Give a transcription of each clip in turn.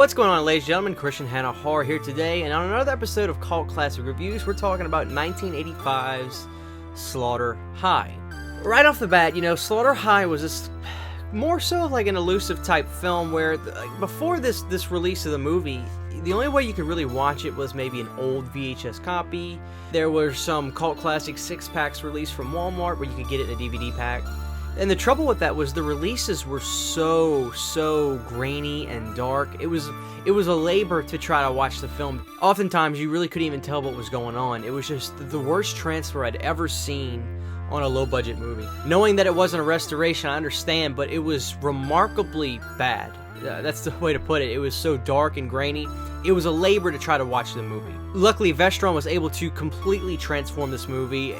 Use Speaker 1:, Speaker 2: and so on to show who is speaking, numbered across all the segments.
Speaker 1: What's going on, ladies and gentlemen? Christian Hannah Horror here today, and on another episode of Cult Classic Reviews, we're talking about 1985's Slaughter High. Right off the bat, Slaughter High was this more so like an elusive type film where, before this release of the movie, the only way you could really watch it was maybe an old VHS copy. There were some Cult Classic 6-packs released from Walmart where you could get it in a DVD pack. And the trouble with that was the releases were so grainy and dark. It was a labor to try to watch the film. Oftentimes, you really couldn't even tell what was going on. It was just the worst transfer I'd ever seen on a low-budget movie. Knowing that it wasn't a restoration, I understand, but it was remarkably bad. That's the way to put it. It was so dark and grainy. It was a labor to try to watch the movie. Luckily, Vestron was able to completely transform this movie.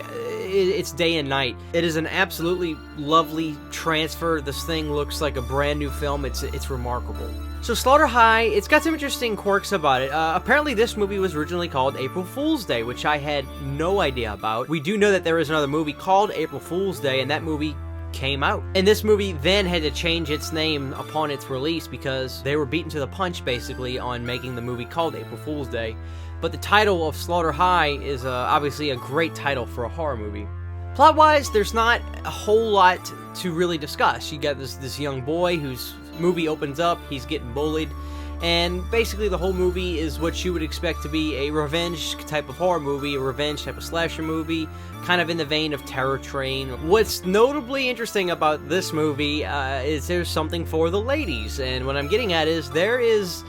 Speaker 1: It's day and night. It is an absolutely lovely transfer. This thing looks like a brand new film. It's remarkable. So Slaughter High, it's got some interesting quirks about it. Apparently this movie was originally called April Fool's Day, which I had no idea about. We do know that there is another movie called April Fool's Day, and that movie came out. And this movie then had to change its name upon its release because they were beaten to the punch, basically, on making the movie called April Fool's Day. But the title of Slaughter High is obviously a great title for a horror movie. Plot-wise, there's not a whole lot to really discuss. You got this young boy whose movie opens up, he's getting bullied, and basically the whole movie is what you would expect to be a revenge type of horror movie, a revenge type of slasher movie, kind of in the vein of Terror Train. What's notably interesting about this movie is there's something for the ladies, and what I'm getting at is there is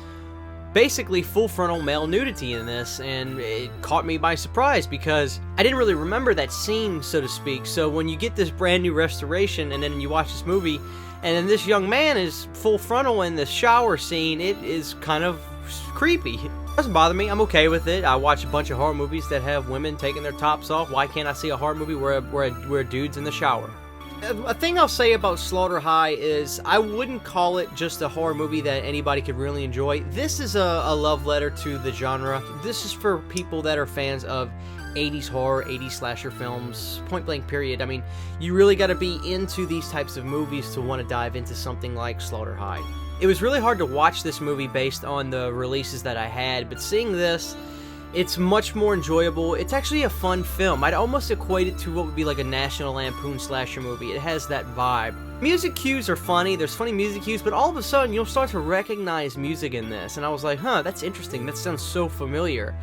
Speaker 1: basically full frontal male nudity in this, and it caught me by surprise because I didn't really remember that scene, so to speak. So when you get this brand new restoration and then you watch this movie and then this young man is full frontal in the shower scene, it is kind of creepy. It doesn't bother me. I'm okay with it. I watch a bunch of horror movies that have women taking their tops off. Why can't I see a horror movie where a dude's in the shower? A thing I'll say about Slaughter High is I wouldn't call it just a horror movie that anybody could really enjoy. This is a love letter to the genre. This is for people that are fans of 80s horror, 80s slasher films, point blank period. I mean, you really got to be into these types of movies to want to dive into something like Slaughter High. It was really hard to watch this movie based on the releases that I had, but seeing this, it's much more enjoyable. It's actually a fun film. I'd almost equate it to what would be like a National Lampoon slasher movie. It has that vibe. Music cues are funny. There's funny music cues, but all of a sudden you'll start to recognize music in this. And I was like, that's interesting. That sounds so familiar.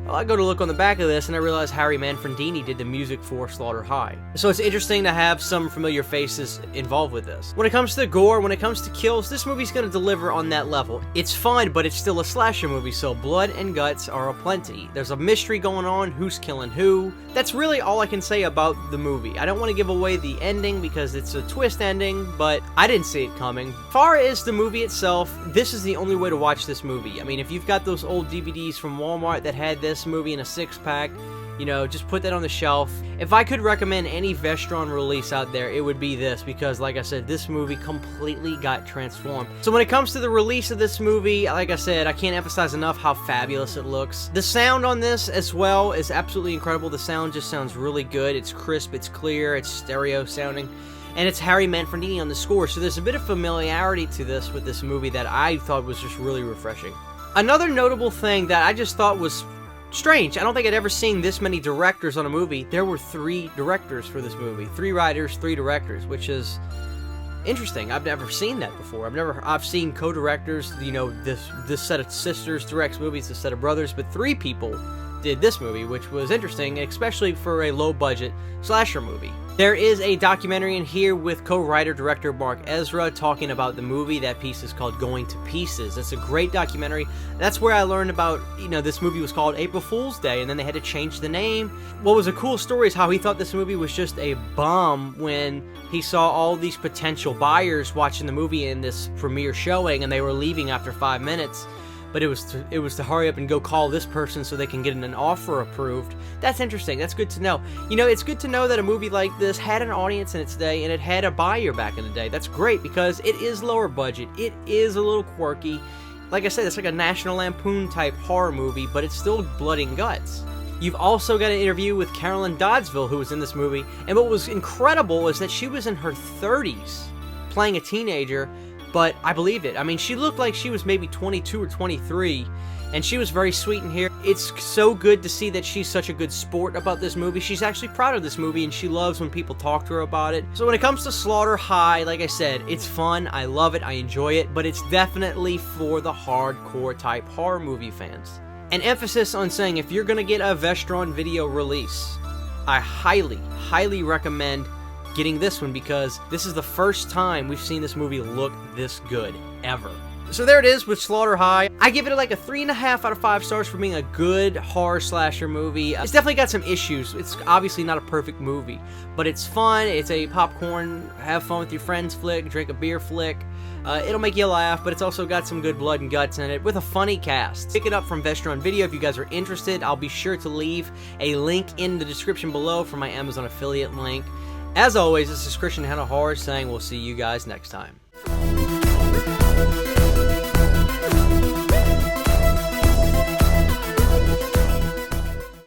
Speaker 1: Well, I go to look on the back of this and I realize Harry Manfredini did the music for Slaughter High. So it's interesting to have some familiar faces involved with this. When it comes to gore, when it comes to kills, this movie's going to deliver on that level. It's fun, but it's still a slasher movie, so blood and guts are aplenty. There's a mystery going on, who's killing who. That's really all I can say about the movie. I don't want to give away the ending because it's a twist ending, but I didn't see it coming. As far as the movie itself, this is the only way to watch this movie. I mean, if you've got those old DVDs from Walmart that had this movie in a 6-pack, just put that on the shelf. If I could recommend any Vestron release out there, it would be this, because like I said, this movie completely got transformed. So when it comes to the release of this movie, like I said, I can't emphasize enough how fabulous it looks. The sound on this as well is absolutely incredible. The sound just sounds really good. It's crisp, it's clear, it's stereo sounding. And it's Harry Manfredini on the score, so there's a bit of familiarity to this with this movie that I thought was just really refreshing. Another notable thing that I just thought was strange, I don't think I'd ever seen this many directors on a movie. There were 3 directors for this movie. 3 writers, 3 directors, which is interesting. I've never seen that before. I've seen co-directors, this set of sisters directs movies, this set of brothers, but 3 people did this movie, which was interesting, especially for a low-budget slasher movie. There is a documentary in here with co-writer director Mark Ezra talking about the movie. That piece is called Going to Pieces. It's a great documentary. That's where I learned about, this movie was called April Fool's Day, and then they had to change the name. What was a cool story is how he thought this movie was just a bomb when he saw all these potential buyers watching the movie in this premiere showing, and they were leaving after 5 minutes. But it was to hurry up and go call this person so they can get an offer approved. That's interesting. That's good to know. It's good to know that a movie like this had an audience in its day and it had a buyer back in the day. That's great because it is lower budget. It is a little quirky. Like I said, it's like a National Lampoon type horror movie, but it's still blood and guts. You've also got an interview with Carolyn Doddsville, who was in this movie, and what was incredible is that she was in her 30s playing a teenager, but I believed it. I mean, she looked like she was maybe 22 or 23, and she was very sweet in here. It's so good to see that she's such a good sport about this movie. She's actually proud of this movie, and she loves when people talk to her about it. So when it comes to Slaughter High, like I said, it's fun, I love it, I enjoy it, but it's definitely for the hardcore type horror movie fans. An emphasis on saying if you're gonna get a Vestron video release, I highly, highly recommend getting this one, because this is the first time we've seen this movie look this good, ever. So there it is with Slaughter High. I give it like a 3.5 out of 5 stars for being a good horror slasher movie. It's definitely got some issues. It's obviously not a perfect movie, but it's fun. It's a popcorn, have fun with your friends flick, drink a beer flick. It'll make you laugh, but it's also got some good blood and guts in it with a funny cast. Pick it up from Vestron Video if you guys are interested. I'll be sure to leave a link in the description below for my Amazon affiliate link. As always, this is Christian Hannah Horror saying we'll see you guys next time.